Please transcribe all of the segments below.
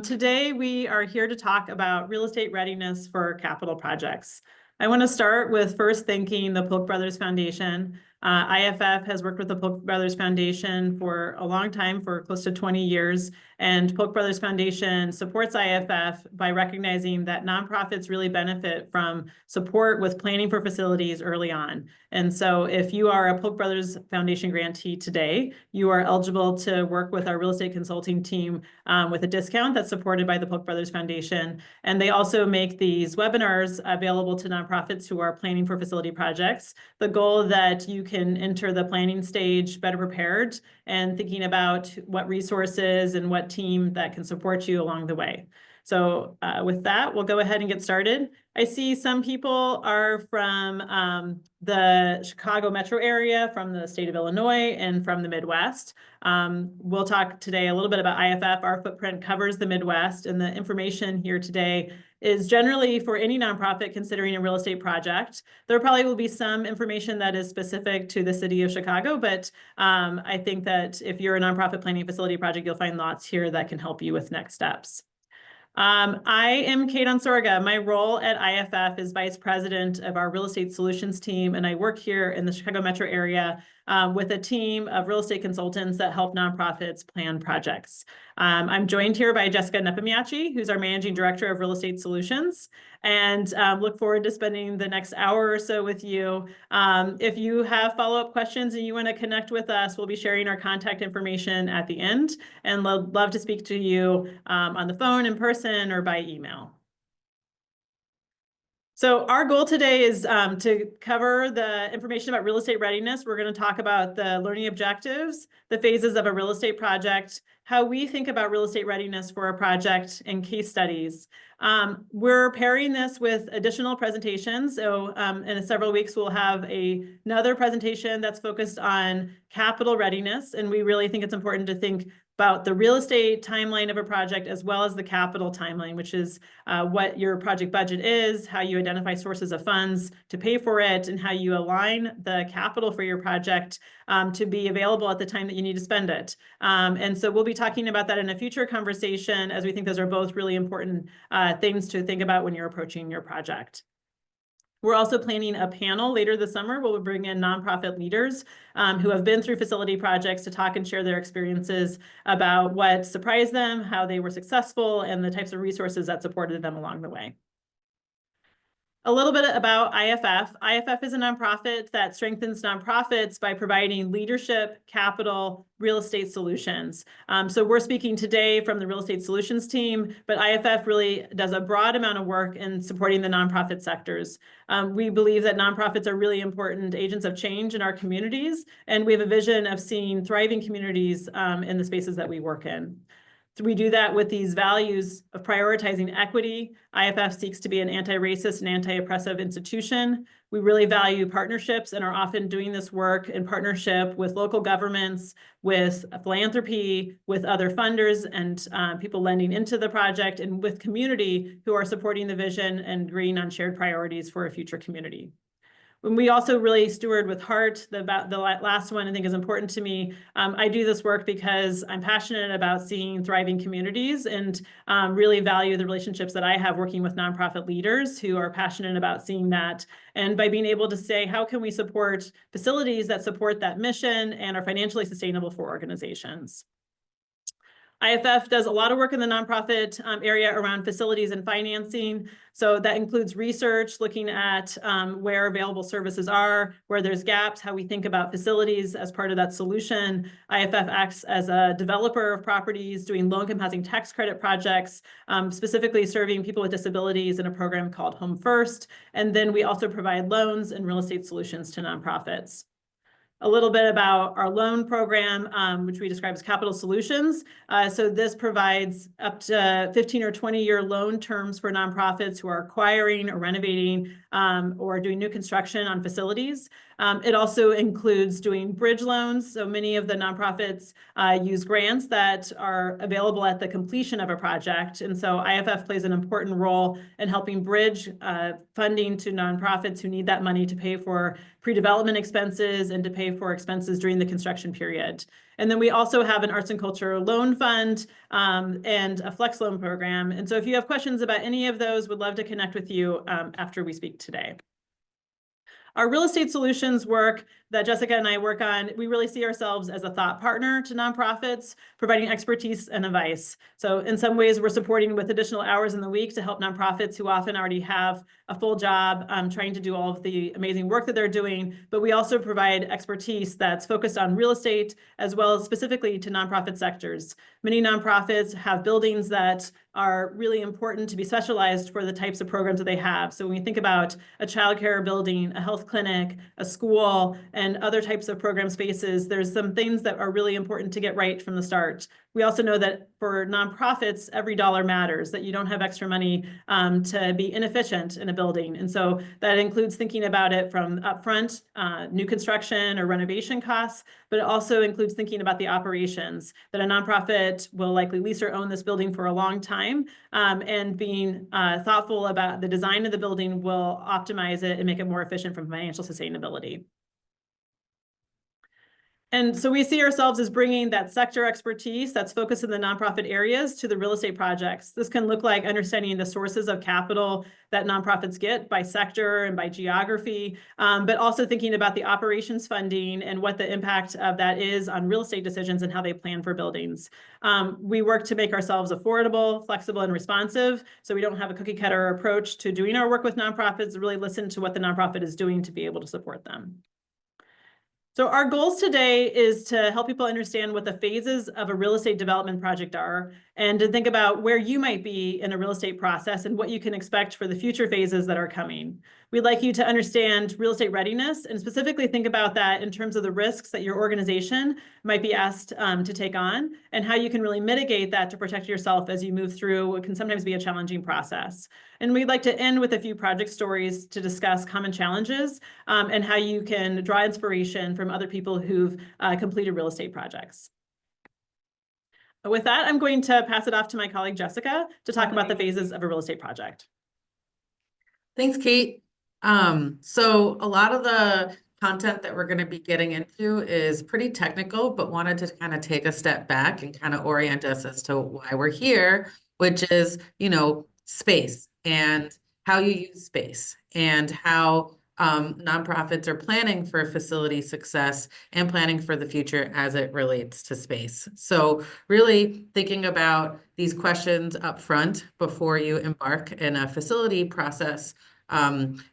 Today, we are here to talk about real estate readiness for capital projects. I want to start with first thanking the Polk Brothers Foundation. IFF has worked with the Polk Brothers Foundation for a long time, for close to 20 years, and Polk Brothers Foundation supports IFF by recognizing that nonprofits really benefit from support with planning for facilities early on. And so if you are a Polk Brothers Foundation grantee today, you are eligible to work with our real estate consulting team with a discount that's supported by the Polk Brothers Foundation. And they also make these webinars available to nonprofits who are planning for facility projects. The goal that you can enter the planning stage better prepared and thinking about what resources and what team that can support you along the way. So with that, we'll go ahead and get started. I see some people are from the Chicago metro area, from the state of Illinois, and from the Midwest. We'll talk today a little bit about IFF. Our footprint covers the Midwest, and the information here today is generally for any nonprofit considering a real estate project. There probably will be some information that is specific to the city of Chicago, but I think that if you're a nonprofit planning a facility project, you'll find lots here that can help you with next steps. I am Kate Ansorga. My role at IFF is Vice President of our Real Estate Solutions team, and I work here in the Chicago metro area with a team of real estate consultants that help nonprofits plan projects. I'm joined here by Jessica Nepomniachtchi, who's our Managing Director of Real Estate Solutions, and look forward to spending the next hour or so with you. If you have follow-up questions and you want to connect with us, we'll be sharing our contact information at the end, and love to speak to you on the phone, in person, or by email. So our goal today is to cover the information about real estate readiness. We're going to talk about the learning objectives, the phases of a real estate project, how we think about real estate readiness for a project, and case studies. We're pairing this with additional presentations. So in several weeks, we'll have another presentation that's focused on capital readiness. And we really think it's important to think about the real estate timeline of a project as well as the capital timeline, which is what your project budget is, how you identify sources of funds to pay for it, and how you align the capital for your project to be available at the time that you need to spend it. And so we'll be talking about that in a future conversation, as we think those are both really important things to think about when you're approaching your project. We're also planning a panel later this summer where we'll bring in nonprofit leaders who have been through facility projects to talk and share their experiences about what surprised them, how they were successful, and the types of resources that supported them along the way. A little bit about IFF. IFF is a nonprofit that strengthens nonprofits by providing leadership, capital, real estate solutions. So we're speaking today from the real estate solutions team, but IFF really does a broad amount of work in supporting the nonprofit sectors. We believe that nonprofits are really important agents of change in our communities, and we have a vision of seeing thriving communities in the spaces that we work in. We do that with these values of prioritizing equity. IFF seeks to be an anti-racist and anti-oppressive institution. We really value partnerships and are often doing this work in partnership with local governments, with philanthropy, with other funders and people lending into the project, and with community who are supporting the vision and agreeing on shared priorities for a future community. When we also really steward with heart, the last one I think is important to me. I do this work because I'm passionate about seeing thriving communities and really value the relationships that I have working with nonprofit leaders who are passionate about seeing that. And by being able to say, how can we support facilities that support that mission and are financially sustainable for organizations? IFF does a lot of work in the nonprofit area around facilities and financing. So that includes research, looking at where available services are, where there's gaps, how we think about facilities as part of that solution. IFF acts as a developer of properties, doing low-income housing tax credit projects, specifically serving people with disabilities in a program called Home First. And then we also provide loans and real estate solutions to nonprofits. A little bit about our loan program, which we describe as Capital Solutions. So this provides up to 15 or 20-year loan terms for nonprofits who are acquiring or renovating or doing new construction on facilities. It also includes doing bridge loans. So many of the nonprofits use grants that are available at the completion of a project. And so IFF plays an important role in helping bridge funding to nonprofits who need that money to pay for pre-development expenses and to pay for expenses during the construction period. And then we also have an arts and culture loan fund and a flex loan program. And so if you have questions about any of those, would love to connect with you after we speak today. Our real estate solutions work that Jessica and I work on, we really see ourselves as a thought partner to nonprofits, providing expertise and advice. So in some ways, we're supporting with additional hours in the week to help nonprofits who often already have a full job trying to do all of the amazing work that they're doing. But we also provide expertise that's focused on real estate, as well as specifically to nonprofit sectors. Many nonprofits have buildings that are really important to be specialized for the types of programs that they have. So when we think about a childcare building, a health clinic, a school, and other types of program spaces, there's some things that are really important to get right from the start. We also know that for nonprofits, every dollar matters, that you don't have extra money to be inefficient in a building. And so that includes thinking about it from upfront, new construction or renovation costs, but it also includes thinking about the operations, that a nonprofit will likely lease or own this building for a long time, and being thoughtful about the design of the building will optimize it and make it more efficient from financial sustainability. And so we see ourselves as bringing that sector expertise that's focused in the nonprofit areas to the real estate projects. This can look like understanding the sources of capital that nonprofits get by sector and by geography, but also thinking about the operations funding and what the impact of that is on real estate decisions and how they plan for buildings. We work to make ourselves affordable, flexible, and responsive, so we don't have a cookie cutter approach to doing our work with nonprofits, really listen to what the nonprofit is doing to be able to support them. So our goals today is to help people understand what the phases of a real estate development project are, and to think about where you might be in a real estate process and what you can expect for the future phases that are coming. We'd like you to understand real estate readiness and specifically think about that in terms of the risks that your organization might be asked to take on and how you can really mitigate that to protect yourself as you move through what can sometimes be a challenging process. And we'd like to end with a few project stories to discuss common challenges and how you can draw inspiration from other people who've completed real estate projects. With that, I'm going to pass it off to my colleague, Jessica, to talk about the phases of a real estate project. Thanks, Kate. So a lot of the content that we're going to be getting into is pretty technical, but wanted to kind of take a step back and kind of orient us as to why we're here, which is, space and how you use space and how nonprofits are planning for facility success and planning for the future as it relates to space. So really thinking about these questions up front before you embark in a facility process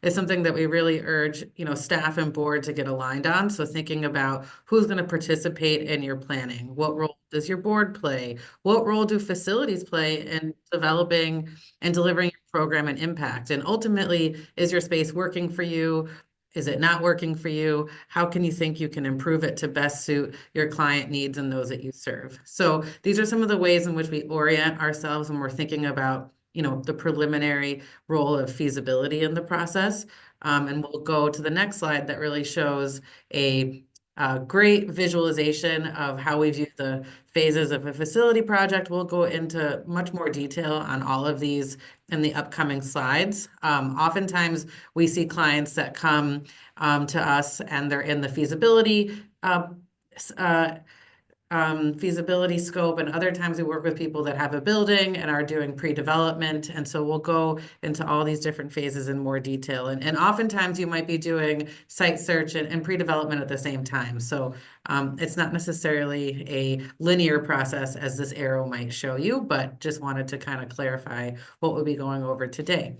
is something that we really urge, staff and board to get aligned on. So thinking about who's going to participate in your planning, what role does your board play, what role do facilities play in developing and delivering your program and impact, and ultimately, is your space working for you? Is it not working for you? How can you think you can improve it to best suit your client needs and those that you serve? So these are some of the ways in which we orient ourselves when we're thinking about the preliminary role of feasibility in the process. And we'll go to the next slide that really shows a great visualization of how we view the phases of a facility project. We'll go into much more detail on all of these in the upcoming slides. Oftentimes we see clients that come to us and they're in the feasibility scope, and other times we work with people that have a building and are doing pre-development. And so we'll go into all these different phases in more detail. And oftentimes you might be doing site search and pre-development at the same time. So it's not necessarily a linear process as this arrow might show you, but just wanted to kind of clarify what we'll be going over today.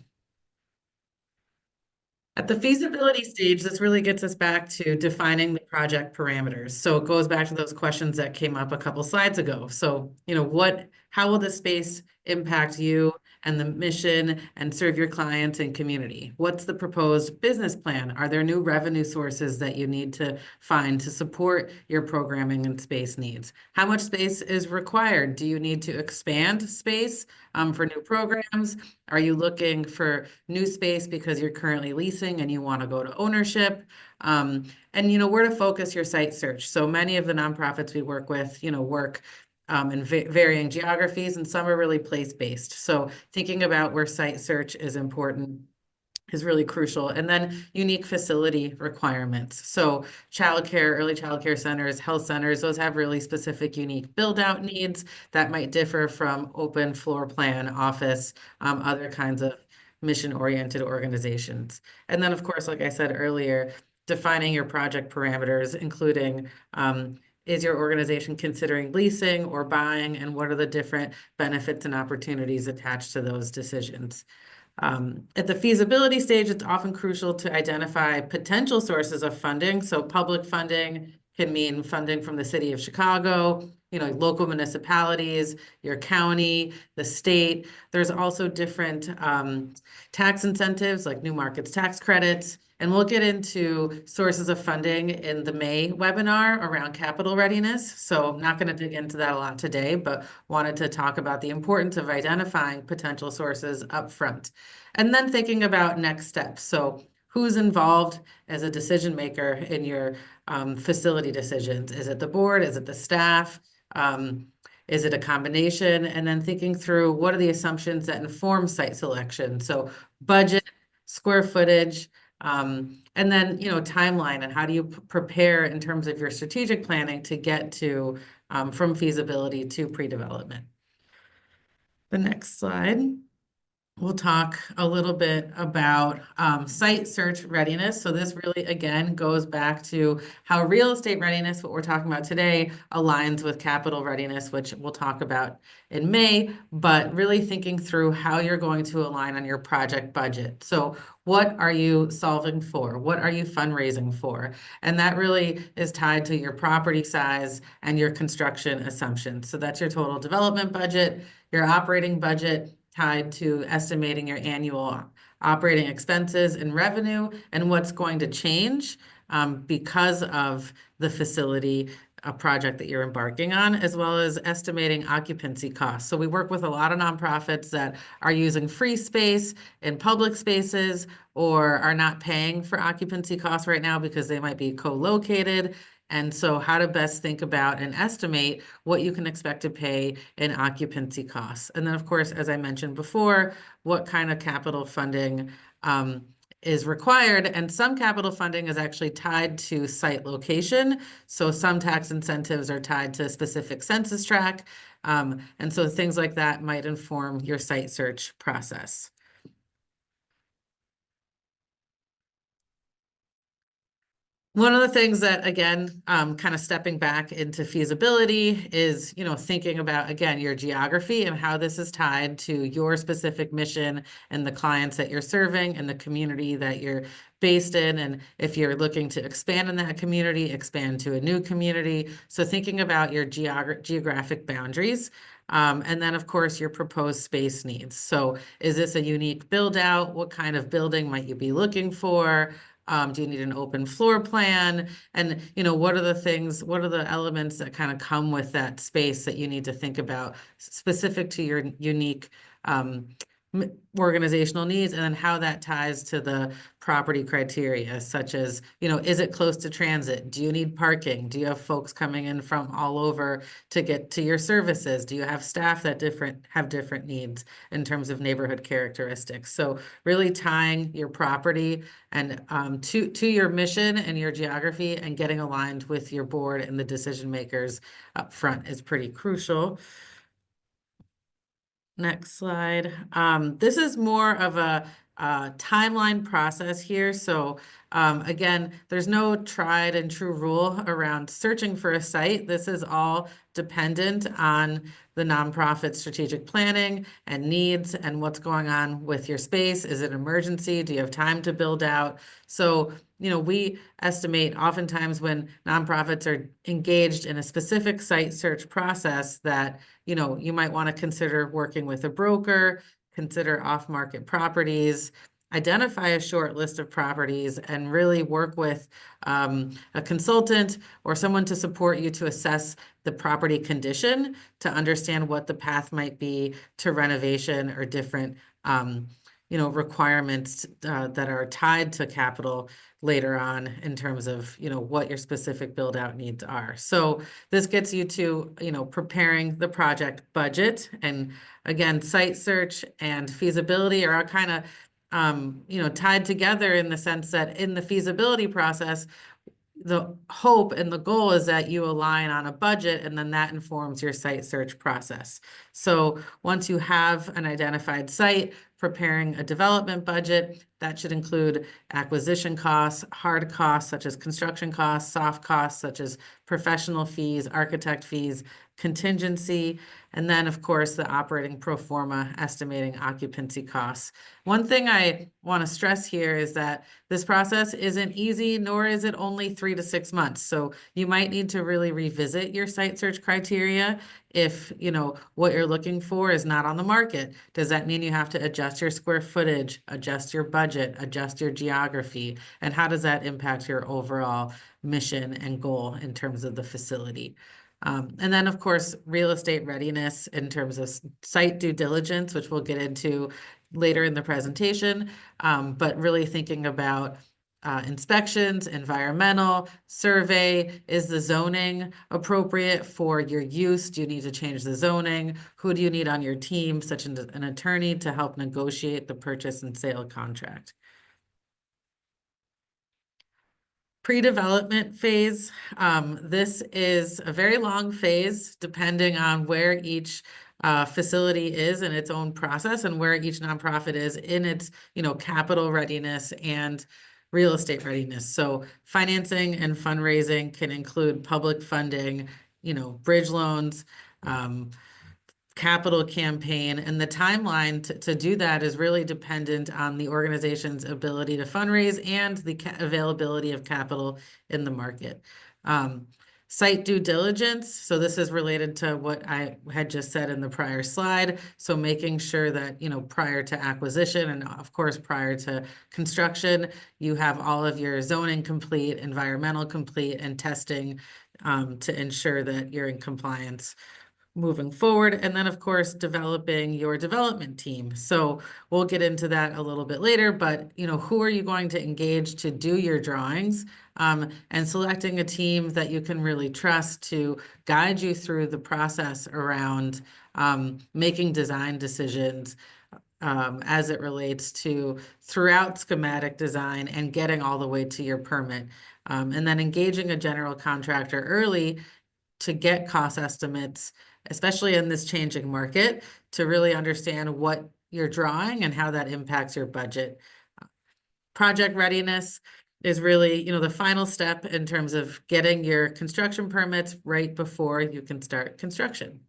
At the feasibility stage, this really gets us back to defining the project parameters. So it goes back to those questions that came up a couple slides ago. So, what how will the space impact you and the mission and serve your clients and community? What's the proposed business plan? Are there new revenue sources that you need to find to support your programming and space needs? How much space is required? Do you need to expand space for new programs? Are you looking for new space because you're currently leasing and you want to go to ownership? And where to focus your site search. So many of the nonprofits we work with, work in varying geographies, and some are really place-based. So thinking about where site search is important is really crucial. And then unique facility requirements. So childcare, early childcare centers, health centers, those have really specific unique build out needs that might differ from open floor plan, office, other kinds of mission-oriented organizations. And then, of course, like I said earlier, defining your project parameters, including is your organization considering leasing or buying, and what are the different benefits and opportunities attached to those decisions? At the feasibility stage, it's often crucial to identify potential sources of funding. So public funding can mean funding from the city of Chicago, local municipalities, your county, the state. There's also different tax incentives like new markets tax credits. And we'll get into sources of funding in the May webinar around capital readiness. So I'm not going to dig into that a lot today, but wanted to talk about the importance of identifying potential sources up front. And then thinking about next steps. So who's involved as a decision maker in your facility decisions? Is it the board? Is it the staff? Is it a combination? And then thinking through what are the assumptions that inform site selection? So budget, square footage, and then, timeline, and how do you prepare in terms of your strategic planning to get to from feasibility to pre-development. The next slide. We'll talk a little bit about site search readiness. So this really, again, goes back to how real estate readiness, what we're talking about today, aligns with capital readiness, which we'll talk about in May, but really thinking through how you're going to align on your project budget. So what are you solving for? What are you fundraising for? And that really is tied to your property size and your construction assumptions. So that's your total development budget, your operating budget, tied to estimating your annual operating expenses and revenue, and what's going to change because of the facility project that you're embarking on, as well as estimating occupancy costs. So we work with a lot of nonprofits that are using free space in public spaces or are not paying for occupancy costs right now because they might be co-located. And so how to best think about and estimate what you can expect to pay in occupancy costs. And then, of course, as I mentioned before, what kind of capital funding is required. And some capital funding is actually tied to site location. So some tax incentives are tied to a specific census tract. And so things like that might inform your site search process. One of the things that, again, kind of stepping back into feasibility is, thinking about, again, your geography and how this is tied to your specific mission and the clients that you're serving and the community that you're based in. And if you're looking to expand in that community, expand to a new community. So thinking about your geographic boundaries. And then, of course, your proposed space needs. So is this a unique build out? What kind of building might you be looking for? Do you need an open floor plan? And, what are the elements that kind of come with that space that you need to think about specific to your unique organizational needs, and then how that ties to the property criteria, such as, is it close to transit? Do you need parking? Do you have folks coming in from all over to get to your services? Do you have staff that have different needs in terms of neighborhood characteristics? So really tying your property and to your mission and your geography, and getting aligned with your board and the decision makers up front is pretty crucial. Next slide. This is more of a timeline process here. So again, there's no tried and true rule around searching for a site. This is all dependent on the nonprofit strategic planning and needs and what's going on with your space. Is it an emergency? Do you have time to build out? So, we estimate oftentimes when nonprofits are engaged in a specific site search process that, you might want to consider working with a broker, consider off-market properties, identify a short list of properties, and really work with a consultant or someone to support you to assess the property condition to understand what the path might be to renovation or different requirements that are tied to capital later on in terms of, what your specific build out needs are. So this gets you to, preparing the project budget. And again, site search and feasibility are kind of, tied together in the sense that in the feasibility process, the hope and the goal is that you align on a budget, and then that informs your site search process. So once you have an identified site, preparing a development budget, that should include acquisition costs, hard costs such as construction costs, soft costs such as professional fees, architect fees, contingency, and then of course the operating pro forma estimating occupancy costs. One thing I want to stress here is that this process isn't easy, nor is it only 3 to 6 months. So you might need to really revisit your site search criteria if, what you're looking for is not on the market. Does that mean you have to adjust your square footage, adjust your budget, adjust your geography? And how does that impact your overall mission and goal in terms of the facility? And then, of course, real estate readiness in terms of site due diligence, which we'll get into later in the presentation, but really thinking about inspections, environmental, survey, is the zoning appropriate for your use? Do you need to change the zoning? Who do you need on your team, such as an attorney, to help negotiate the purchase and sale contract? Pre-development phase. This is a very long phase depending on where each facility is in its own process and where each nonprofit is in its, capital readiness and real estate readiness. So financing and fundraising can include public funding, bridge loans, capital campaign, and the timeline to do that is really dependent on the organization's ability to fundraise and the availability of capital in the market. Site due diligence. So this is related to what I had just said in the prior slide. So making sure that, prior to acquisition and of course, prior to construction, you have all of your zoning complete, environmental complete, and testing to ensure that you're in compliance moving forward. And then of course, developing your development team. So we'll get into that a little bit later, but who are you going to engage to do your drawings? And selecting a team that you can really trust to guide you through the process around making design decisions as it relates to throughout schematic design and getting all the way to your permit. And then engaging a general contractor early to get cost estimates, especially in this changing market, to really understand what you're drawing and how that impacts your budget. Project readiness is really, the final step in terms of getting your construction permits right before you can start construction.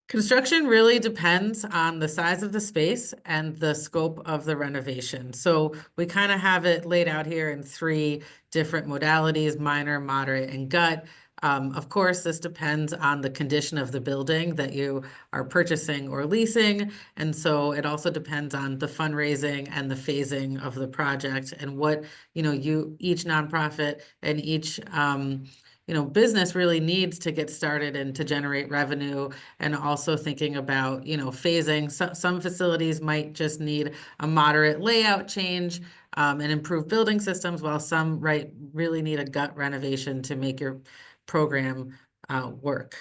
Construction really depends on the size of the space and the scope of the renovation. So we kind of have it laid out here in 3 different modalities: minor, moderate, and gut. Of course, this depends on the condition of the building that you are purchasing or leasing. And so it also depends on the fundraising and the phasing of the project and what, each nonprofit and each, business really needs to get started and to generate revenue, and also thinking about, phasing. Some facilities might just need a moderate layout change and improve building systems, while some really need a gut renovation to make your program work.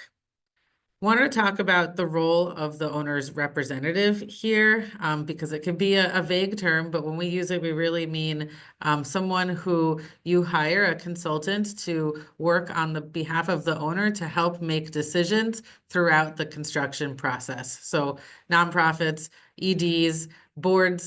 Wanted to talk about the role of the owner's representative here, because it can be a vague term, but when we use it, we really mean someone who you hire, a consultant, to work on the behalf of the owner to help make decisions throughout the construction process. So nonprofits, EDs, board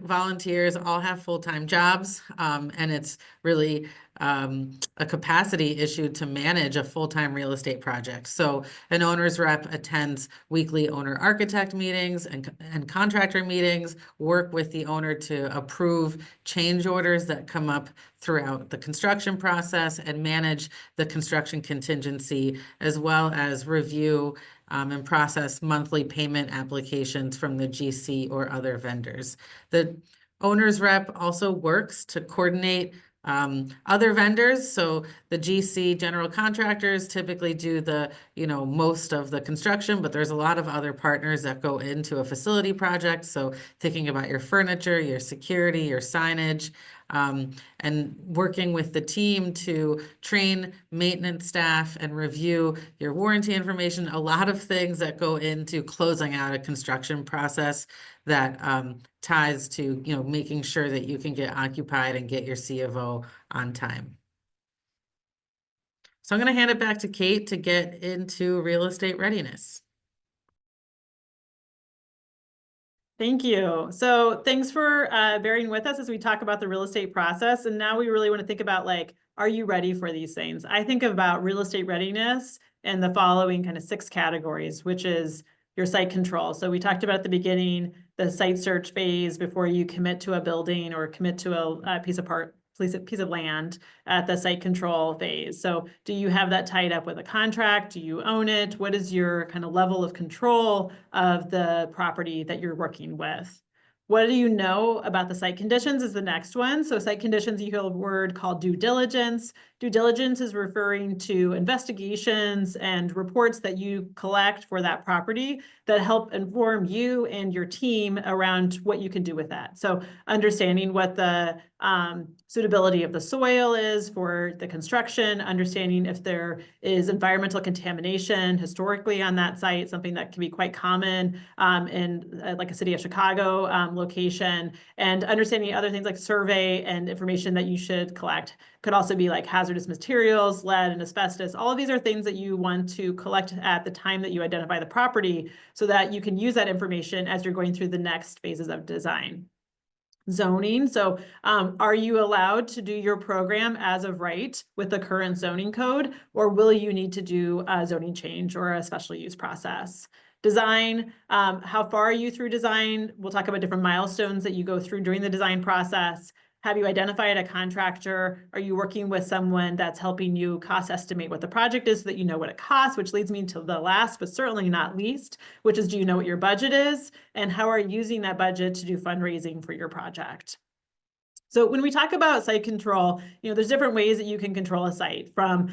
volunteers all have full-time jobs, and it's really a capacity issue to manage a full-time real estate project. So an owner's rep attends weekly owner architect meetings and contractor meetings, work with the owner to approve change orders that come up throughout the construction process, and manage the construction contingency, as well as review and process monthly payment applications from the GC or other vendors. The owner's rep also works to coordinate other vendors. So the GC general contractors typically do most of the construction, but there's a lot of other partners that go into a facility project. So thinking about your furniture, your security, your signage, and working with the team to train maintenance staff and review your warranty information, a lot of things that go into closing out a construction process that ties to making sure that you can get occupied and get your C of O on time. So I'm going to hand it back to Kate to get into real estate readiness. Thank you. So thanks for bearing with us as we talk about the real estate process. And now we really want to think about, like, are you ready for these things? I think about real estate readiness in the following kind of 6 categories, which is your site control. So we talked about at the beginning, the site search phase before you commit to a building or commit to a piece of land at the site control phase. So do you have that tied up with a contract? Do you own it? What is your kind of level of control of the property that you're working with? What do you know about the site conditions is the next one. So site conditions, you hear a word called due diligence. Due diligence is referring to investigations and reports that you collect for that property that help inform you and your team around what you can do with that. So understanding what the suitability of the soil is for the construction, understanding if there is environmental contamination historically on that site, something that can be quite common in like a city of Chicago location, and understanding other things like survey and information that you should collect. Could also be like hazardous materials, lead and asbestos. All of these are things that you want to collect at the time that you identify the property so that you can use that information as you're going through the next phases of design. Zoning. So are you allowed to do your program as of right with the current zoning code, or will you need to do a zoning change or a special use process? Design, how far are you through design? We'll talk about different milestones that you go through during the design process. Have you identified a contractor? Are you working with someone that's helping you cost estimate what the project is so that you know what it costs, which leads me to the last, but certainly not least, which is, do you know what your budget is? And how are you using that budget to do fundraising for your project? So when we talk about site control, there's different ways that you can control a site, from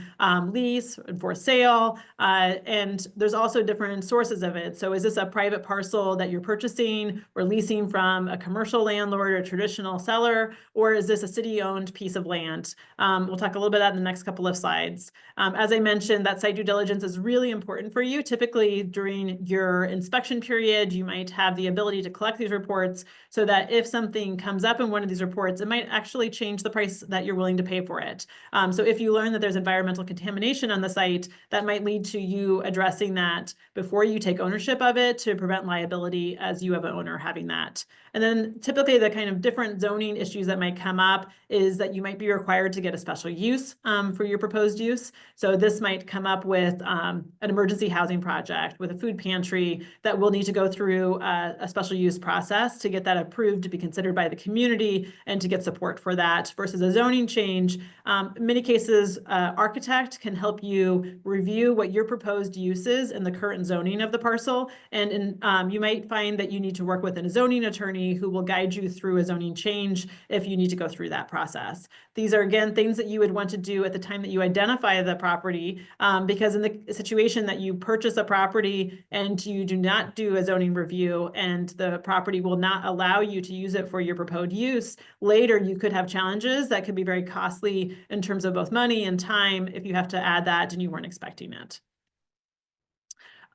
lease and for sale, and there's also different sources of it. So is this a private parcel that you're purchasing or leasing from a commercial landlord or a traditional seller, or is this a city-owned piece of land? We'll talk a little bit about that in the next couple of slides. As I mentioned, that site due diligence is really important for you. Typically during your inspection period, you might have the ability to collect these reports so that if something comes up in one of these reports, it might actually change the price that you're willing to pay for it. So if you learn that there's environmental contamination on the site, that might lead to you addressing that before you take ownership of it to prevent liability as you have an owner having that. And then typically the kind of different zoning issues that might come up is that you might be required to get a special use for your proposed use. So this might come up with an emergency housing project with a food pantry that will need to go through a special use process to get that approved to be considered by the community and to get support for that, versus a zoning change. In many cases, architect can help you review what your proposed use is and the current zoning of the parcel. And you might find that you need to work with a zoning attorney who will guide you through a zoning change if you need to go through that process. These are, again, things that you would want to do at the time that you identify the property, because in the situation that you purchase a property and you do not do a zoning review and the property will not allow you to use it for your proposed use, later you could have challenges that could be very costly in terms of both money and time if you have to add that and you weren't expecting it.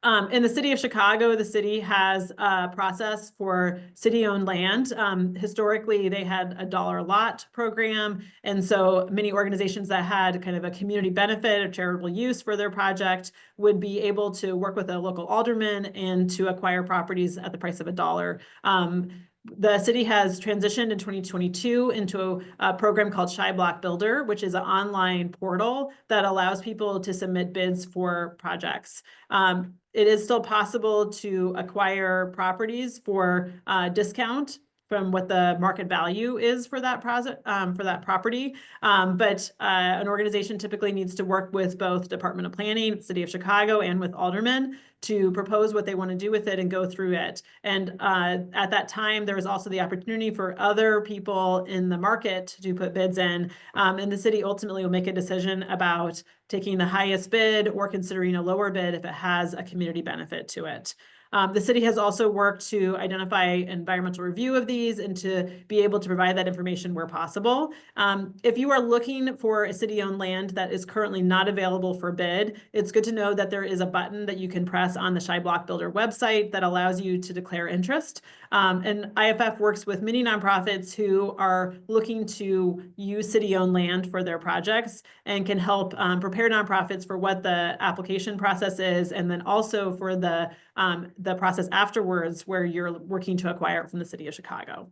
In the city of Chicago, the city has a process for city-owned land. Historically, they had a dollar lot program, and so many organizations that had kind of a community benefit or charitable use for their project would be able to work with a local alderman and to acquire properties at the price of $1. The city has transitioned in 2022 into a program called Shy Block Builder, which is an online portal that allows people to submit bids for projects. It is still possible to acquire properties for discount from what the market value is for that project, for that property. But an organization typically needs to work with both Department of Planning, City of Chicago, and with aldermen to propose what they want to do with it and go through it. And at that time, there was also the opportunity for other people in the market to put bids in. And the city ultimately will make a decision about taking the highest bid or considering a lower bid if it has a community benefit to it. The city has also worked to identify environmental review of these and to be able to provide that information where possible. If you are looking for a city-owned land that is currently not available for bid, it's good to know that there is a button that you can press on the Shy Block Builder website that allows you to declare interest. And IFF works with many nonprofits who are looking to use city-owned land for their projects and can help prepare nonprofits for what the application process is, and then also for the process afterwards where you're working to acquire it from the city of Chicago.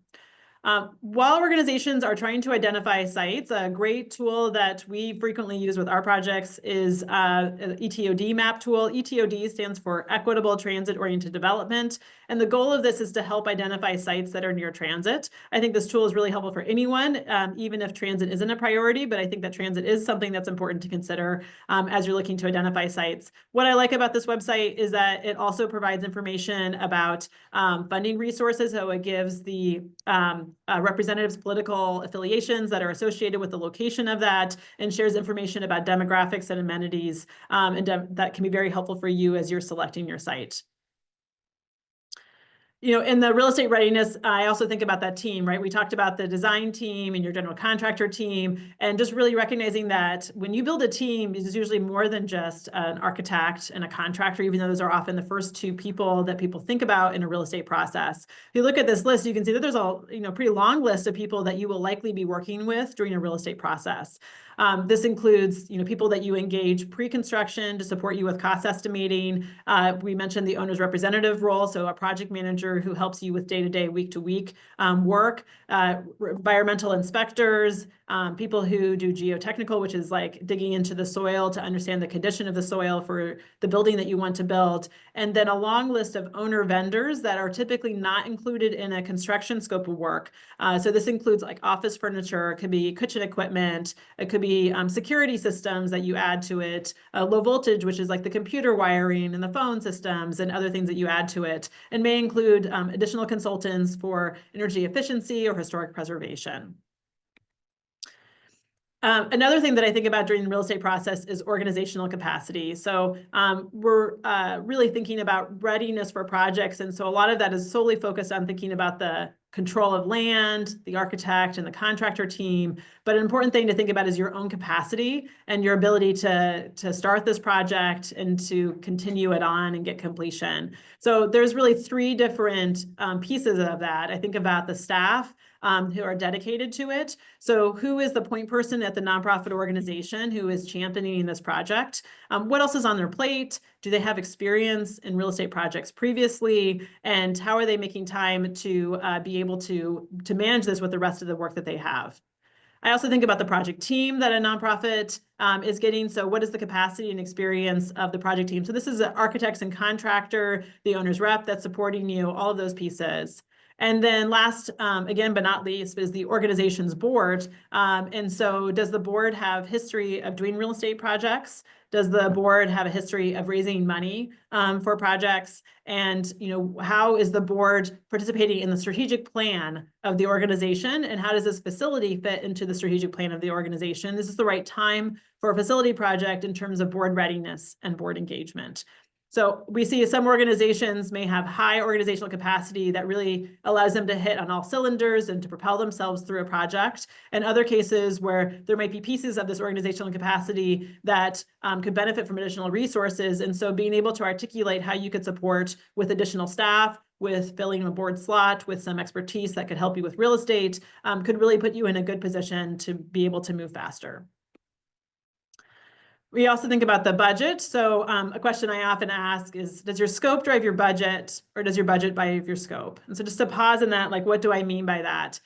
While organizations are trying to identify sites, a great tool that we frequently use with our projects is an ETOD map tool. ETOD stands for Equitable Transit-Oriented Development. And the goal of this is to help identify sites that are near transit. I think this tool is really helpful for anyone, even if transit isn't a priority, but I think that transit is something that's important to consider as you're looking to identify sites. What I like about this website is that it also provides information about funding resources. So it gives the representatives' political affiliations that are associated with the location of that, and shares information about demographics and amenities, and that can be very helpful for you as you're selecting your site. In the real estate readiness, I also think about that team, right? We talked about the design team and your general contractor team, and just really recognizing that when you build a team, it's usually more than just an architect and a contractor, even though those are often the first two people that people think about in a real estate process. If you look at this list, you can see that there's a pretty long list of people that you will likely be working with during a real estate process. This includes, people that you engage pre-construction to support you with cost estimating. We mentioned the owner's representative role, so a project manager who helps you with day-to-day, week-to-week work, environmental inspectors, people who do geotechnical, which is like digging into the soil to understand the condition of the soil for the building that you want to build, and then a long list of owner vendors that are typically not included in a construction scope of work. So this includes like office furniture, it could be kitchen equipment, it could be security systems that you add to it, low voltage, which is like the computer wiring and the phone systems and other things that you add to it, and may include additional consultants for energy efficiency or historic preservation. Another thing that I think about during the real estate process is organizational capacity. So we're really thinking about readiness for projects. And so a lot of that is solely focused on thinking about the control of land, the architect and the contractor team. But an important thing to think about is your own capacity and your ability to start this project and to continue it on and get completion. So there's really three different pieces of that. I think about the staff who are dedicated to it. So who is the point person at the nonprofit organization who is championing this project? What else is on their plate? Do they have experience in real estate projects previously? And how are they making time to be able to manage this with the rest of the work that they have? I also think about the project team that a nonprofit is getting. So what is the capacity and experience of the project team? So this is the architects and contractor, the owner's rep that's supporting you, all of those pieces. And then last, again, but not least, is the organization's board. And so does the board have history of doing real estate projects? Does the board have a history of raising money for projects? And how is the board participating in the strategic plan of the organization? And how does this facility fit into the strategic plan of the organization? This is the right time for a facility project in terms of board readiness and board engagement. So we see some organizations may have high organizational capacity that really allows them to hit on all cylinders and to propel themselves through a project, and other cases where there might be pieces of this organizational capacity that could benefit from additional resources. And so being able to articulate how you could support with additional staff, with filling a board slot, with some expertise that could help you with real estate, could really put you in a good position to be able to move faster. We also think about the budget. So a question I often ask is, does your scope drive your budget, or does your budget drive your scope? And so just to pause in that, like, what do I mean by that?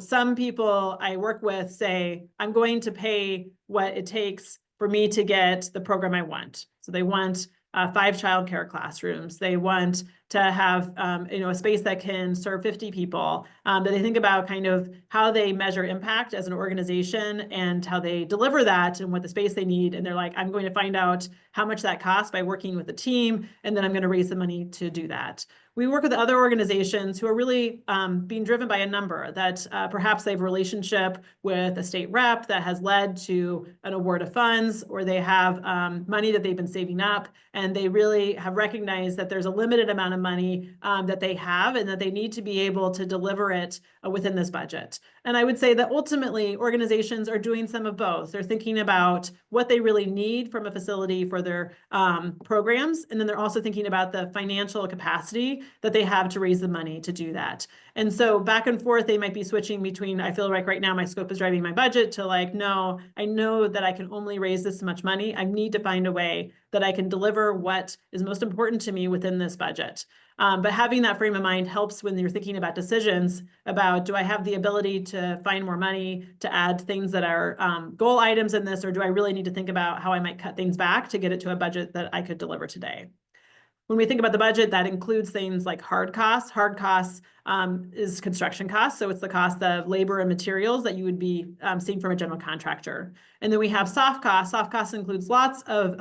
Some people I work with say, I'm going to pay what it takes for me to get the program I want. So they want 5 childcare classrooms. They want to have a space that can serve 50 people. But they think about kind of how they measure impact as an organization and how they deliver that and what the space they need. And they're like, I'm going to find out how much that costs by working with a team, and then I'm going to raise the money to do that. We work with other organizations who are really being driven by a number that perhaps they have a relationship with a state rep that has led to an award of funds, or they have money that they've been saving up, and they really have recognized that there's a limited amount of money that they have, and that they need to be able to deliver it within this budget. And I would say that ultimately organizations are doing some of both. They're thinking about what they really need from a facility for their programs, and then they're also thinking about the financial capacity that they have to raise the money to do that. And so back and forth, they might be switching between, I feel like right now my scope is driving my budget, to like, no, I know that I can only raise this much money. I need to find a way that I can deliver what is most important to me within this budget. But having that frame of mind helps when you're thinking about decisions about, do I have the ability to find more money to add things that are goal items in this, or do I really need to think about how I might cut things back to get it to a budget that I could deliver today? When we think about the budget, that includes things like hard costs. Hard costs is construction costs. So it's the cost of labor and materials that you would be seeing from a general contractor. And then we have soft costs. Soft costs includes lots of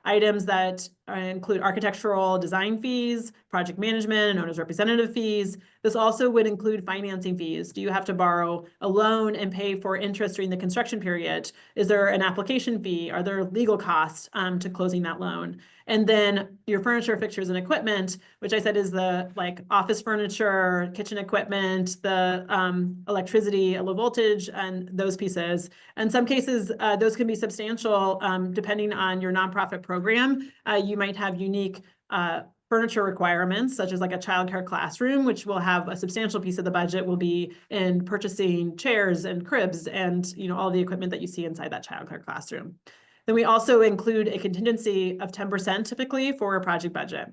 items that include architectural design fees, project management, and owner's representative fees. This also would include financing fees. Do you have to borrow a loan and pay for interest during the construction period? Is there an application fee? Are there legal costs to closing that loan? And then your furniture, fixtures, and equipment, which I said is the like office furniture, kitchen equipment, the electricity, low voltage, and those pieces. In some cases, those can be substantial depending on your nonprofit program. You might have unique furniture requirements, such as like a childcare classroom, which will have a substantial piece of the budget will be in purchasing chairs and cribs and all the equipment that you see inside that childcare classroom. Then we also include a contingency of 10% typically for a project budget.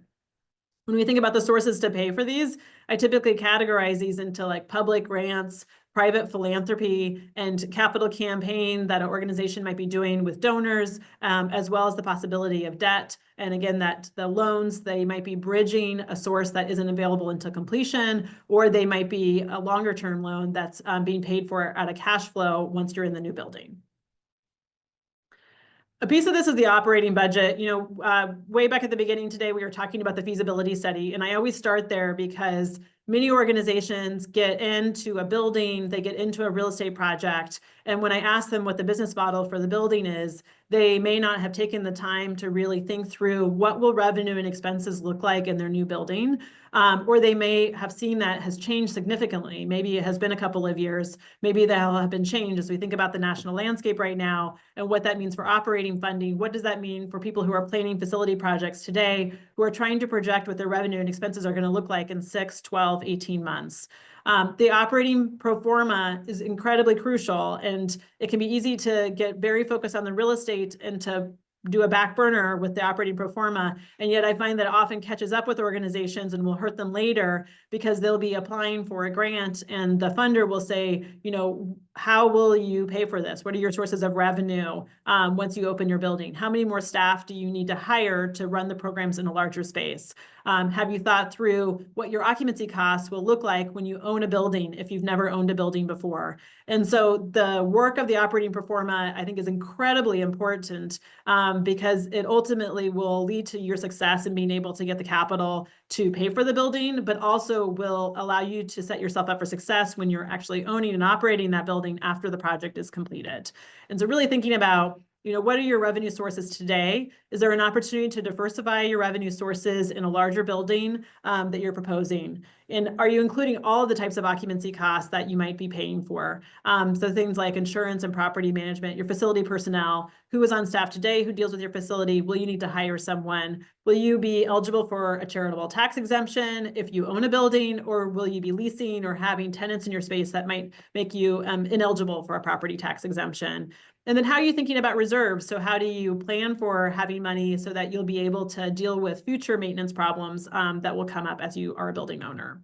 When we think about the sources to pay for these, I typically categorize these into like public grants, private philanthropy, and capital campaign that an organization might be doing with donors, as well as the possibility of debt. And again, that the loans, they might be bridging a source that isn't available until completion, or they might be a longer term loan that's being paid for out of cash flow once you're in the new building. A piece of this is the operating budget. Way back at the beginning today, we were talking about the feasibility study, and I always start there because many organizations get into a building, they get into a real estate project, and when I ask them what the business model for the building is, they may not have taken the time to really think through what will revenue and expenses look like in their new building, or they may have seen that has changed significantly. Maybe it has been a couple of years, maybe that'll have been changed as we think about the national landscape right now and what that means for operating funding. What does that mean for people who are planning facility projects today, who are trying to project what their revenue and expenses are going to look like in 6, 12, 18 months? The operating pro forma is incredibly crucial, and it can be easy to get very focused on the real estate and to do a back burner with the operating pro forma. And yet I find that it often catches up with organizations and will hurt them later because they'll be applying for a grant and the funder will say, how will you pay for this? What are your sources of revenue once you open your building? How many more staff do you need to hire to run the programs in a larger space? Have you thought through what your occupancy costs will look like when you own a building if you've never owned a building before? And so the work of the operating pro forma, I think, is incredibly important because it ultimately will lead to your success in being able to get the capital to pay for the building, but also will allow you to set yourself up for success when you're actually owning and operating that building after the project is completed. And so really thinking about what are your revenue sources today? Is there an opportunity to diversify your revenue sources in a larger building that you're proposing? And are you including all of the types of occupancy costs that you might be paying for? So things like insurance and property management, your facility personnel, who is on staff today, who deals with your facility? Will you need to hire someone? Will you be eligible for a charitable tax exemption if you own a building, or will you be leasing or having tenants in your space that might make you ineligible for a property tax exemption? And then how are you thinking about reserves? So how do you plan for having money so that you'll be able to deal with future maintenance problems that will come up as you are a building owner?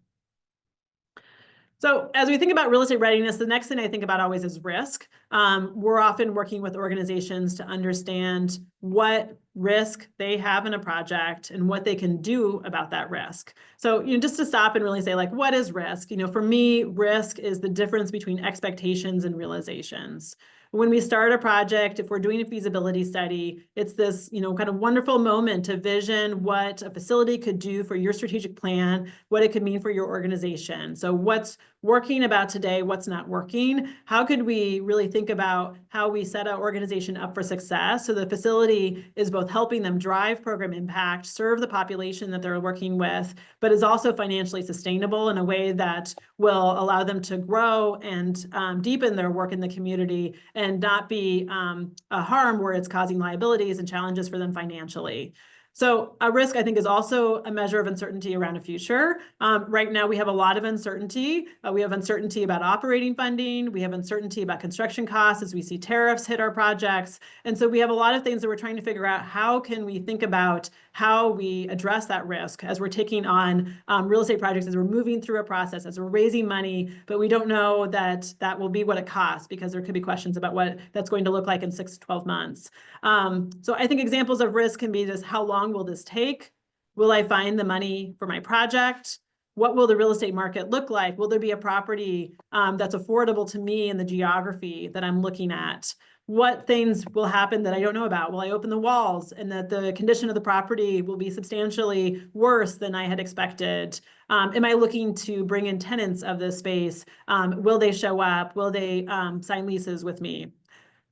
So as we think about real estate readiness, the next thing I think about always is risk. We're often working with organizations to understand what risk they have in a project and what they can do about that risk. So, just to stop and really say, like, what is risk? For me, risk is the difference between expectations and realizations. When we start a project, if we're doing a feasibility study, it's this, kind of wonderful moment to vision what a facility could do for your strategic plan, what it could mean for your organization. So what's working about today, what's not working? How could we really think about how we set our organization up for success so the facility is both helping them drive program impact, serve the population that they're working with, but is also financially sustainable in a way that will allow them to grow and deepen their work in the community and not be a harm where it's causing liabilities and challenges for them financially. So a risk, I think, is also a measure of uncertainty around a future. Right now, we have a lot of uncertainty. We have uncertainty about operating funding. We have uncertainty about construction costs as we see tariffs hit our projects. And so we have a lot of things that we're trying to figure out. How can we think about how we address that risk as we're taking on real estate projects, as we're moving through a process, as we're raising money, but we don't know that that will be what it costs, because there could be questions about what that's going to look like in 6 to 12 months. So I think examples of risk can be just, how long will this take? Will I find the money for my project? What will the real estate market look like? Will there be a property that's affordable to me in the geography that I'm looking at? What things will happen that I don't know about? Will I open the walls and that the condition of the property will be substantially worse than I had expected? Am I looking to bring in tenants of this space? Will they show up? Will they sign leases with me?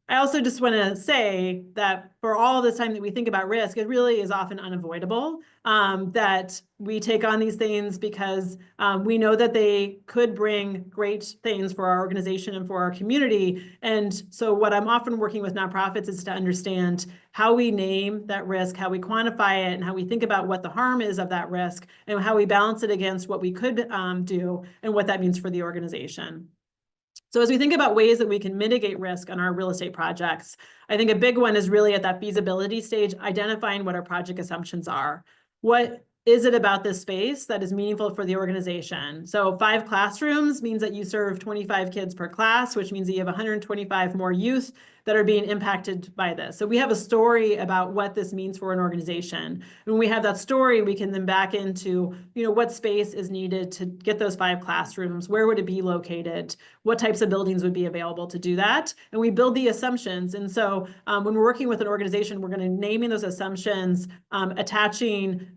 I also just want to say that for all this time that we think about risk, it really is often unavoidable, that we take on these things because we know that they could bring great things for our organization and for our community. And so what I'm often working with nonprofits is to understand how we name that risk, how we quantify it, and how we think about what the harm is of that risk, and how we balance it against what we could do and what that means for the organization. So as we think about ways that we can mitigate risk on our real estate projects, I think a big one is really at that feasibility stage, identifying what our project assumptions are. What is it about this space that is meaningful for the organization? So 5 classrooms means that you serve 25 kids per class, which means that you have 125 more youth that are being impacted by this. So we have a story about what this means for an organization. When we have that story, we can then back into, what space is needed to get those 5 classrooms, where would it be located, what types of buildings would be available to do that, and we build the assumptions. And so when we're working with an organization, we're going to naming those assumptions, attaching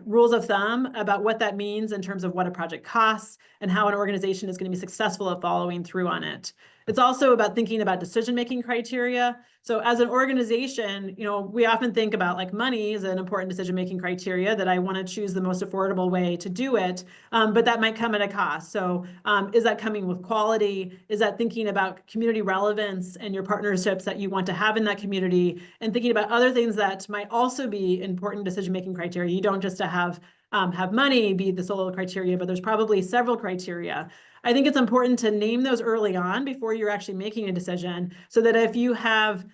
rules of thumb about what that means in terms of what a project costs and how an organization is going to be successful at following through on it. It's also about thinking about decision-making criteria. So as an organization, we often think about, like, money is an important decision-making criteria, that I want to choose the most affordable way to do it, but that might come at a cost. So is that coming with quality? Is that thinking about community relevance and your partnerships that you want to have in that community, and thinking about other things that might also be important decision-making criteria? You don't just have money be the sole criteria, but there's probably several criteria. I think it's important to name those early on before you're actually making a decision, so that if you have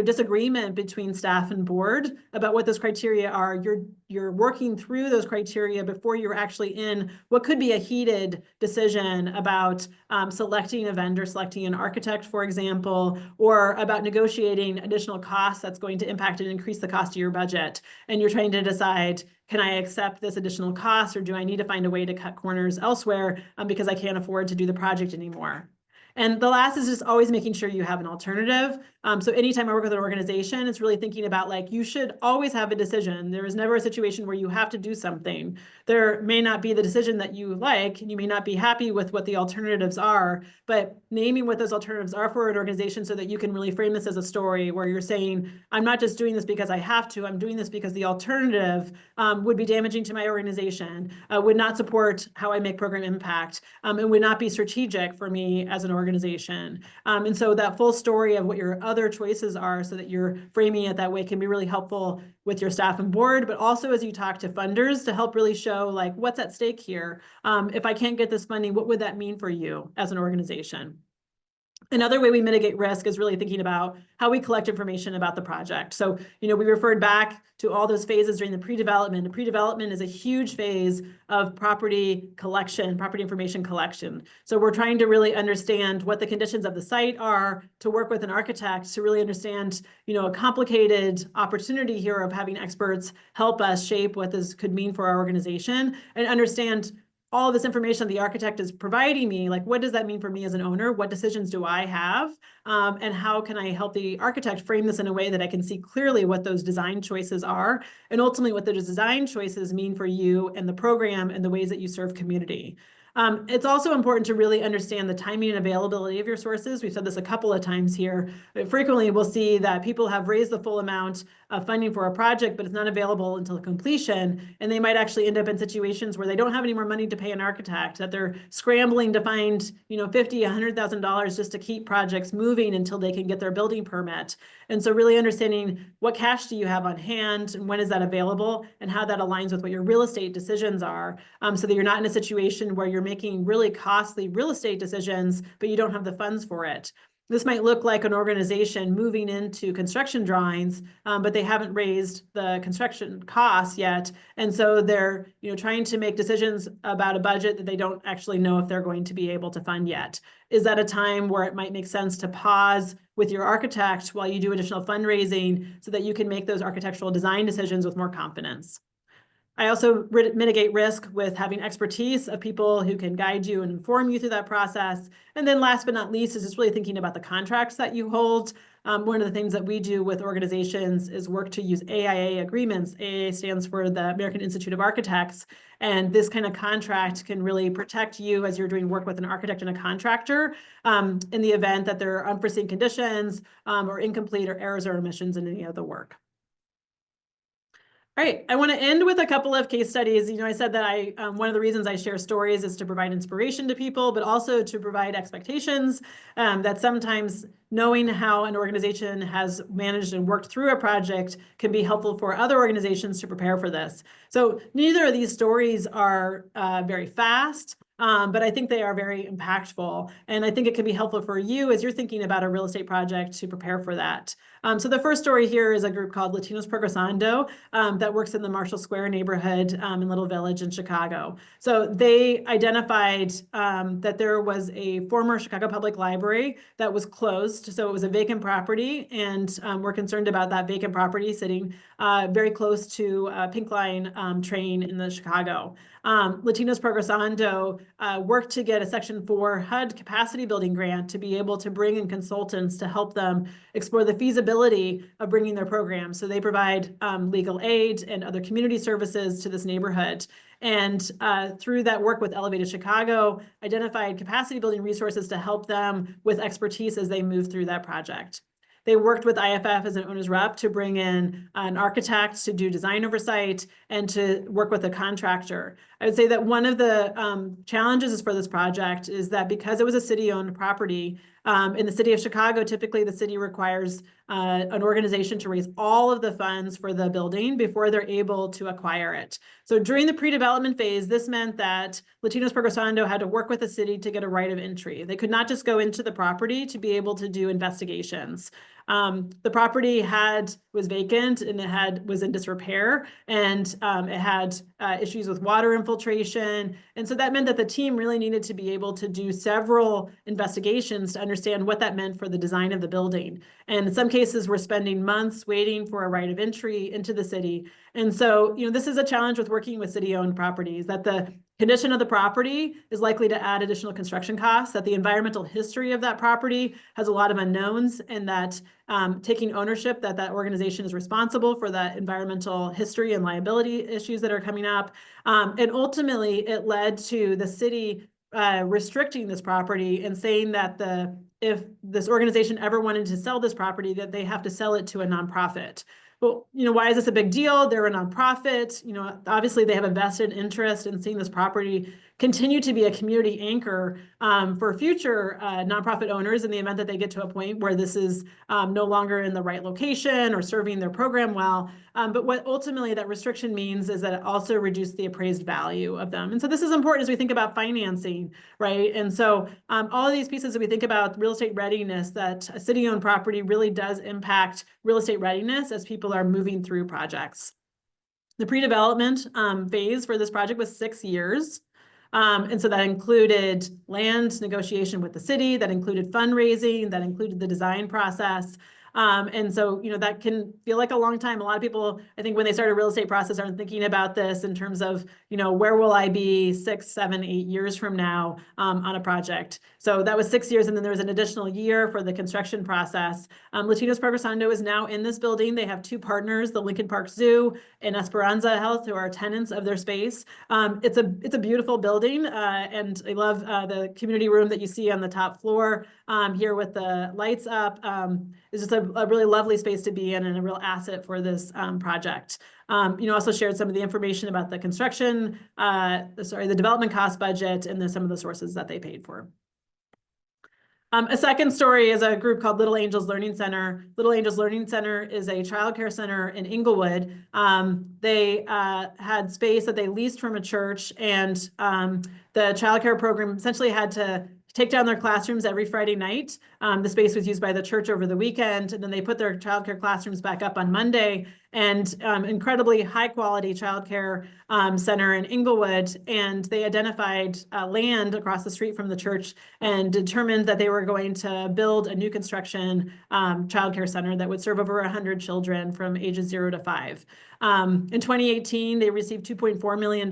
disagreement between staff and board about what those criteria are, you're working through those criteria before you're actually in what could be a heated decision about selecting a vendor, selecting an architect, for example, or about negotiating additional costs that's going to impact and increase the cost of your budget. And you're trying to decide, can I accept this additional cost, or do I need to find a way to cut corners elsewhere because I can't afford to do the project anymore? And the last is just always making sure you have an alternative. So anytime I work with an organization, it's really thinking about like, you should always have a decision. There is never a situation where you have to do something. There may not be the decision that you like, and you may not be happy with what the alternatives are, but naming what those alternatives are for an organization so that you can really frame this as a story where you're saying, I'm not just doing this because I have to, I'm doing this because the alternative would be damaging to my organization, would not support how I make program impact, and would not be strategic for me as an organization. And so that full story of what your other choices are so that you're framing it that way can be really helpful with your staff and board, but also as you talk to funders to help really show like what's at stake here. If I can't get this funding, what would that mean for you as an organization? Another way we mitigate risk is really thinking about how we collect information about the project. So, we referred back to all those phases during the pre-development. The pre-development is a huge phase of property collection, property information collection. So we're trying to really understand what the conditions of the site are, to work with an architect to really understand, a complicated opportunity here of having experts help us shape what this could mean for our organization and understand all of this information the architect is providing me, like what does that mean for me as an owner? What decisions do I have? And how can I help the architect frame this in a way that I can see clearly what those design choices are, and ultimately what the design choices mean for you and the program and the ways that you serve community. It's also important to really understand the timing and availability of your sources. We've said this a couple of times here, but frequently we'll see that people have raised the full amount of funding for a project, but it's not available until completion. And they might actually end up in situations where they don't have any more money to pay an architect, that they're scrambling to find, $50,000, $100,000 just to keep projects moving until they can get their building permit. And so really understanding what cash do you have on hand and when is that available and how that aligns with what your real estate decisions are, so that you're not in a situation where you're making really costly real estate decisions, but you don't have the funds for it. This might look like an organization moving into construction drawings, but they haven't raised the construction costs yet. And so they're trying to make decisions about a budget that they don't actually know if they're going to be able to fund yet. Is that a time where it might make sense to pause with your architect while you do additional fundraising so that you can make those architectural design decisions with more confidence? I also mitigate risk with having expertise of people who can guide you and inform you through that process. And then last but not least is just really thinking about the contracts that you hold. One of the things that we do with organizations is work to use AIA agreements. AIA stands for the American Institute of Architects. And this kind of contract can really protect you as you're doing work with an architect and a contractor in the event that there are unforeseen conditions or incomplete or errors or omissions in any of the work. All right, I want to end with a couple of case studies. I said that one of the reasons I share stories is to provide inspiration to people, but also to provide expectations, that sometimes knowing how an organization has managed and worked through a project can be helpful for other organizations to prepare for this. So neither of these stories are very fast. But I think they are very impactful. And I think it can be helpful for you as you're thinking about a real estate project to prepare for that. So the first story here is a group called Latinos Progresando that works in the Marshall Square neighborhood in Little Village in Chicago. So they identified that there was a former Chicago Public Library that was closed. So it was a vacant property, and we're concerned about that vacant property sitting very close to a Pink Line train in the Chicago. Latinos Progresando worked to get a Section 4 HUD capacity building grant to be able to bring in consultants to help them explore the feasibility of bringing their program. So they provide legal aid and other community services to this neighborhood. And through that work with Elevated Chicago, identified capacity building resources to help them with expertise as they move through that project. They worked with IFF as an owner's rep to bring in an architect to do design oversight and to work with a contractor. I would say that one of the challenges for this project is that because it was a city-owned property, in the city of Chicago, typically the city requires an organization to raise all of the funds for the building before they're able to acquire it. So during the pre-development phase, this meant that Latinos Progresando had to work with the city to get a right of entry. They could not just go into the property to be able to do investigations. The property was vacant and it was in disrepair, and it had issues with water infiltration. And so that meant that the team really needed to be able to do several investigations to understand what that meant for the design of the building. And in some cases, we're spending months waiting for a right of entry into the city. And so, this is a challenge with working with city-owned properties, that the condition of the property is likely to add additional construction costs, that the environmental history of that property has a lot of unknowns, and that taking ownership that organization is responsible for that environmental history and liability issues that are coming up. And ultimately, it led to the city restricting this property and saying that if this organization ever wanted to sell this property, that they have to sell it to a nonprofit. Well, why is this a big deal? They're a nonprofit. Obviously they have a vested interest in seeing this property continue to be a community anchor for future nonprofit owners in the event that they get to a point where this is no longer in the right location or serving their program well. But what ultimately that restriction means is that it also reduced the appraised value of them. And so this is important as we think about financing, right? And so all of these pieces that we think about real estate readiness, that a city-owned property really does impact real estate readiness as people are moving through projects. The pre-development phase for this project was 6 years. And so that included land negotiation with the city, that included fundraising, that included the design process. And so, that can feel like a long time. A lot of people, I think when they start a real estate process, aren't thinking about this in terms of, where will I be 6, 7, 8 years from now on a project. So that was 6 years. And then there was an additional year for the construction process. Latinos Progresando is now in this building. They have 2 partners, the Lincoln Park Zoo and Esperanza Health, who are tenants of their space. It's a beautiful building. And I love the community room that you see on the top floor here with the lights up. It's just a really lovely space to be in and a real asset for this project. Also shared some of the information about the construction, the development cost budget, and then some of the sources that they paid for. A second story is a group called Little Angels Learning Center. Little Angels Learning Center is a childcare center in Inglewood. They had space that they leased from a church, and the childcare program essentially had to take down their classrooms every Friday night. The space was used by the church over the weekend, and then they put their childcare classrooms back up on Monday. And incredibly high quality childcare center in Inglewood. And they identified land across the street from the church and determined that they were going to build a new construction childcare center that would serve over 100 children from ages 0 to 5. In 2018, they received $2.4 million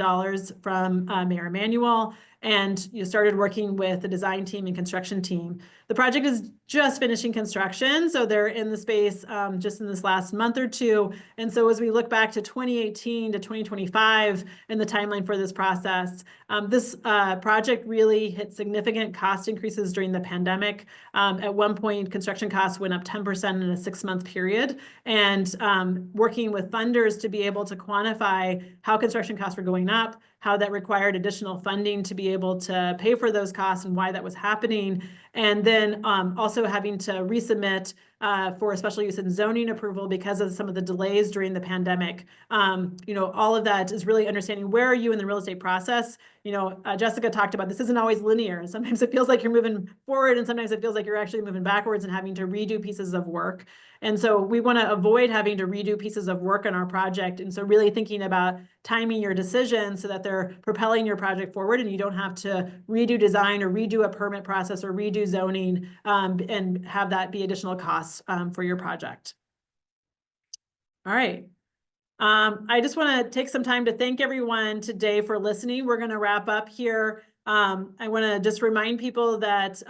from Mayor Emanuel, and started working with the design team and construction team. The project is just finishing construction, so they're in the space just in this last month or two. And so as we look back to 2018 to 2025 and the timeline for this process, this project really hit significant cost increases during the pandemic. At one point, construction costs went up 10% in a 6-month period. And working with funders to be able to quantify how construction costs were going up, how that required additional funding to be able to pay for those costs and why that was happening. And then also having to resubmit for a special use and zoning approval because of some of the delays during the pandemic. All of that is really understanding where are you in the real estate process. Jessica talked about this isn't always linear. Sometimes it feels like you're moving forward, and sometimes it feels like you're actually moving backwards and having to redo pieces of work. And so we want to avoid having to redo pieces of work on our project. And so really thinking about timing your decisions so that they're propelling your project forward and you don't have to redo design or redo a permit process or redo zoning and have that be additional costs for your project. All right. I just want to take some time to thank everyone today for listening. We're going to wrap up here. I want to just remind people that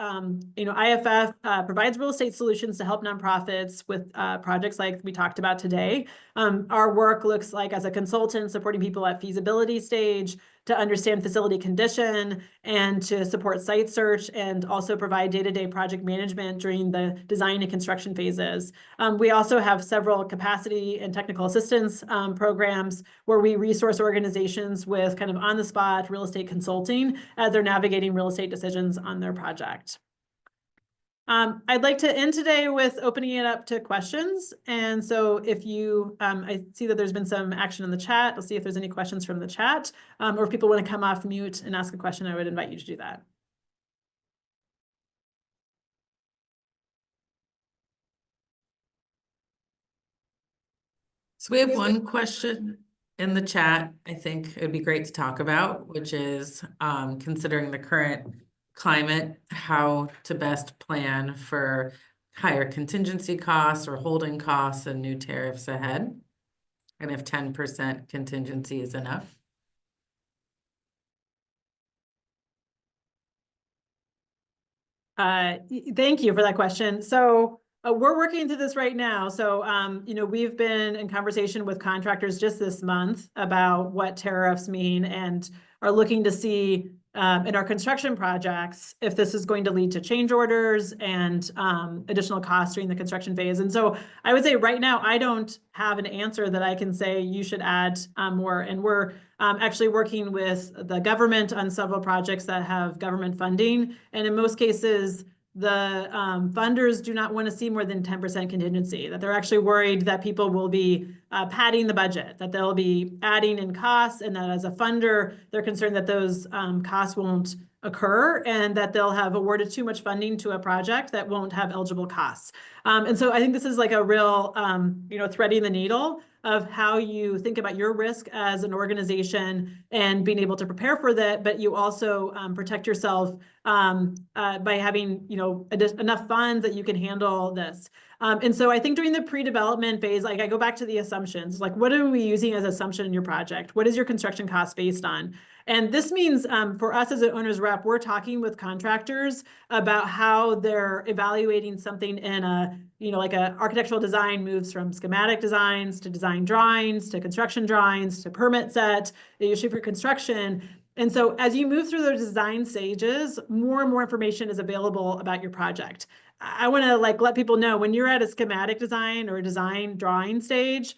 IFF provides real estate solutions to help nonprofits with projects like we talked about today. Our work looks like as a consultant supporting people at feasibility stage, to understand facility condition, and to support site search, and also provide day-to-day project management during the design and construction phases. We also have several capacity and technical assistance programs where we resource organizations with kind of on-the-spot real estate consulting as they're navigating real estate decisions on their project. I'd like to end today with opening it up to questions. And so if you, I see that there's been some action in the chat. I'll see if there's any questions from the chat, or if people want to come off mute and ask a question, I would invite you to do that. So we have one question in the chat I think it would be great to talk about, which is considering the current climate, how to best plan for higher contingency costs or holding costs and new tariffs ahead, and if 10% contingency is enough. Thank you for that question. So we're working through this right now. So, we've been in conversation with contractors just this month about what tariffs mean and are looking to see in our construction projects if this is going to lead to change orders and additional costs during the construction phase. And so I would say right now, I don't have an answer that I can say you should add more. And we're actually working with the government on several projects that have government funding. And in most cases, the funders do not want to see more than 10% contingency, that they're actually worried that people will be padding the budget, that they'll be adding in costs, and that as a funder, they're concerned that those costs won't occur and that they'll have awarded too much funding to a project that won't have eligible costs. And so I think this is like a real, threading the needle of how you think about your risk as an organization and being able to prepare for that, but you also protect yourself by having enough funds that you can handle this. And so I think during the pre-development phase, like I go back to the assumptions, like what are we using as assumption in your project? What is your construction cost based on? And this means for us as an owner's rep, we're talking with contractors about how they're evaluating something in a, like a architectural design moves from schematic designs to design drawings to construction drawings to permit set, usually for construction. And so as you move through those design stages, more and more information is available about your project. I want to let people know when you're at a schematic design or a design drawing stage,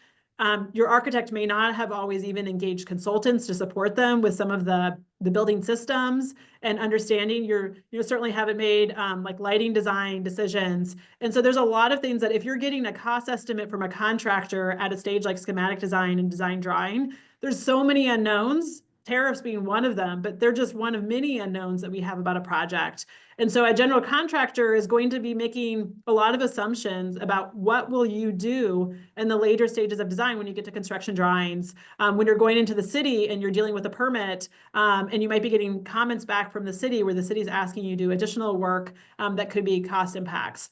your architect may not have always even engaged consultants to support them with some of the building systems and understanding. You certainly haven't made lighting design decisions. And so there's a lot of things that if you're getting a cost estimate from a contractor at a stage like schematic design and design drawing, there's so many unknowns, tariffs being one of them, but they're just one of many unknowns that we have about a project. And so a general contractor is going to be making a lot of assumptions about what will you do in the later stages of design when you get to construction drawings, when you're going into the city and you're dealing with a permit, and you might be getting comments back from the city where the city is asking you to do additional work that could be cost impacts.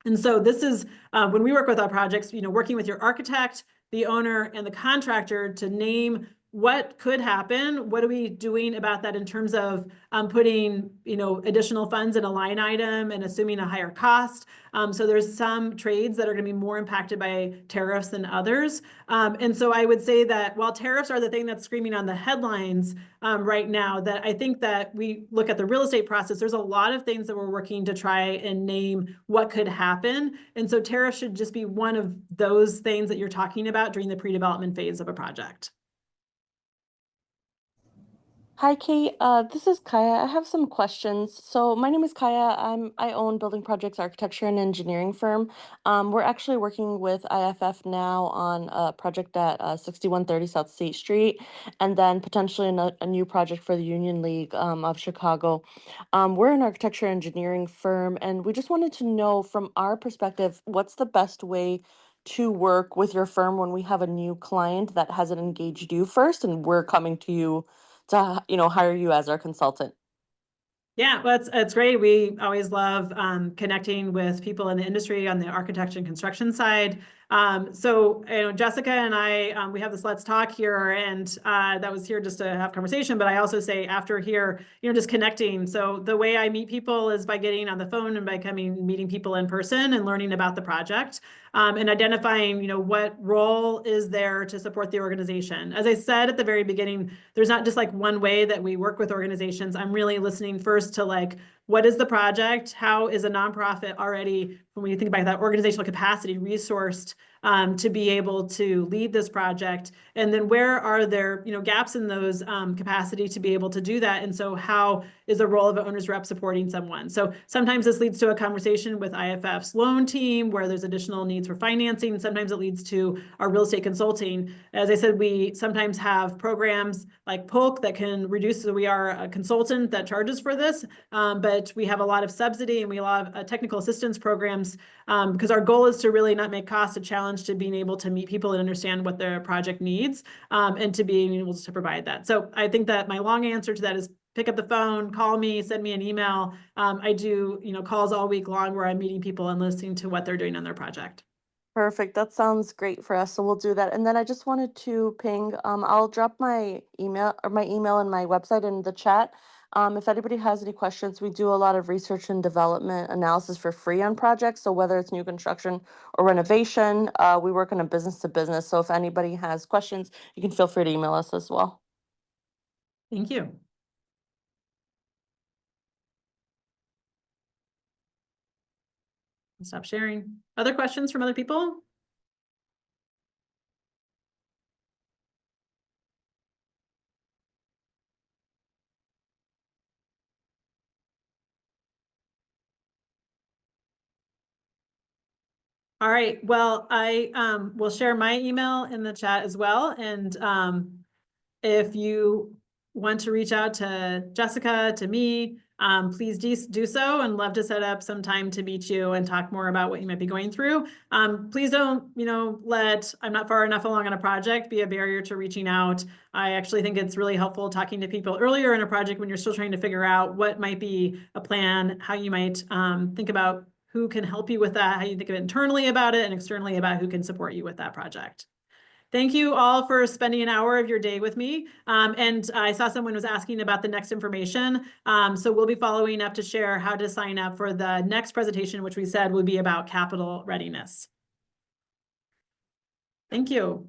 And so this is when we work with our projects, working with your architect, the owner, and the contractor to name what could happen. What are we doing about that in terms of putting, additional funds in a line item and assuming a higher cost? So there's some trades that are going to be more impacted by tariffs than others. And so I would say that while tariffs are the thing that's screaming on the headlines right now, that I think that we look at the real estate process, there's a lot of things that we're working to try and name what could happen. And so tariffs should just be one of those things that you're talking about during the pre-development phase of a project. Hi, Kate. This is Kaya. I have some questions. So my name is Kaya. I own Building Projects Architecture and Engineering firm. We're actually working with IFF now on a project at 6130 South State Street, and then potentially a new project for the Union League of Chicago. We're an architecture engineering firm, and we just wanted to know from our perspective, what's the best way to work with your firm when we have a new client that hasn't engaged you first, and we're coming to you to hire you as our consultant. Yeah, well, it's great. We always love connecting with people in the industry on the architecture and construction side. So Jessica and I, we have this Let's Talk here, and that was here just to have conversation. But I also say after here, just connecting. So the way I meet people is by getting on the phone and by meeting people in person and learning about the project and identifying, what role is there to support the organization. As I said at the very beginning, there's not just one way that we work with organizations. I'm really listening first to what is the project? How is a nonprofit already, when we think about that organizational capacity, resourced to be able to lead this project? And then where are there, gaps in those capacity to be able to do that? And so how is the role of an owner's rep supporting someone? So sometimes this leads to a conversation with IFF's loan team where there's additional needs for financing. Sometimes it leads to our real estate consulting. As I said, we sometimes have programs like Polk that can reduce, so we are a consultant that charges for this, but we have a lot of subsidy and we have a lot of technical assistance programs because our goal is to really not make cost a challenge to being able to meet people and understand what their project needs and to being able to provide that. So I think that my long answer to that is pick up the phone, call me, send me an email. I do, calls all week long where I'm meeting people and listening to what they're doing on their project. Perfect. That sounds great for us. So we'll do that. And then I just wanted to ping, I'll drop my email and my website in the chat. If anybody has any questions, we do a lot of research and development analysis for free on projects. So whether it's new construction or renovation, we work on a business to business. So if anybody has questions, you can feel free to email us as well. Thank you. Stop sharing. Other questions from other people? All right, well, I will share my email in the chat as well. And if you want to reach out to Jessica, to me, please do so, and love to set up some time to meet you and talk more about what you might be going through. Please don't, let I'm not far enough along on a project be a barrier to reaching out. I actually think it's really helpful talking to people earlier in a project when you're still trying to figure out what might be a plan, how you might think about who can help you with that, how you think of it internally about it, and externally about who can support you with that project. Thank you all for spending an hour of your day with me. And I saw someone was asking about the next information. So we'll be following up to share how to sign up for the next presentation, which we said would be about capital readiness. Thank you.